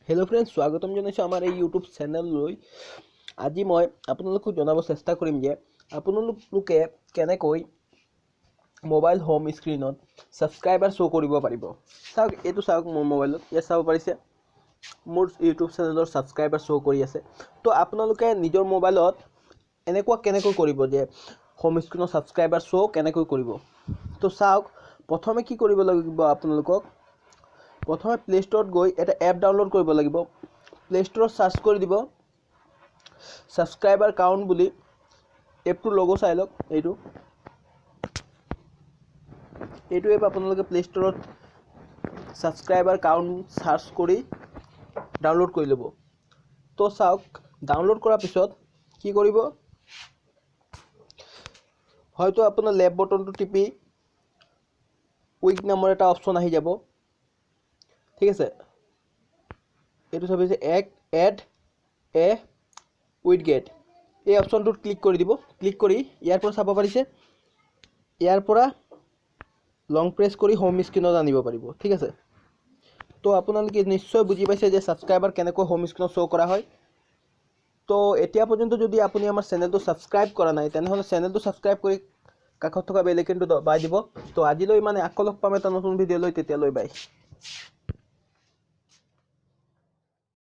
Hello friends स्वागतम जनाइছোঁ আমাৰ এই ইউটিউব চেনেললৈ। আজি মই আপোনালোকক জনাব চেষ্টা কৰিম যে আপোনালোকে কেনেকৈ মোবাইল হোম স্ক্ৰিনত সাবস্ক্ৰাইবাৰ শো কৰিব পাৰিব। চাওক এইটো চাওক মোৰ মোবাইলত ইয়াত চাব পাৰিছে মোৰ ইউটিউব চেনেলৰ সাবস্ক্ৰাইবাৰ শো কৰি আছে। তো আপোনালোকে নিজৰ মোবাইলত এনেকুৱা কেনেকৈ কৰিব যে হোম স্ক্ৰিনত সাবস্ক্ৰাইবাৰ শো কেনেকৈ কৰিব। তো চাওক প্ৰথমে কি কৰিব লাগিব আপোনালোকক प्रथम प्ले स्टोर गई एटा एप डाउनलोड কৰিব লাগিব। प्ले स्टोर सार्च কৰি দিব সাবস্ক্ৰাইবাৰ কাউন্ট বুলি এপটো লোগো চাই লওক। এইটো এপ আপোনালোকে প্লে স্টোৰত সাবস্ক্ৰাইবাৰ কাউন্ট সাৰ্চ কৰি ডাউনলোড কৰি লব। তো চাওক ডাউনলোড কৰাৰ পিছত কি কৰিব হয়তো আপোনাৰ লেফট বটনটো টিপি কুইক নামৰ এটা অপচন আহি যাব। ঠিক আছে এইটো সবছে এড এ উইডগেট এই অপশনটোত ক্লিক কৰি দিব। ক্লিক কৰি ইয়াৰ পৰা চাব পাৰিছে ইয়াৰ পৰা লং প্ৰেছ কৰি হোম স্ক্ৰিনত আনিব পাৰিব। ঠিক আছে তো আপোনালোকে নিশ্চয় বুজি পাইছে যে সাবস্ক্ৰাইবাৰ কেনেকৈ হোম স্ক্ৰিনত শো কৰা হয়। তো এতিয়া পৰ্যন্ত যদি আপুনি আমাৰ চেনেলটো সাবস্ক্ৰাইব কৰা নাই তেনেহলে চেনেলটো সাবস্ক্ৰাইব কৰি কাষত থকা বেল আইকনটো দবাই দিব। তো আজিলৈ মানে আকৌ লগ পাম এটা নতুন ভিডিঅ লৈ, তেতিয়ালৈ বাই।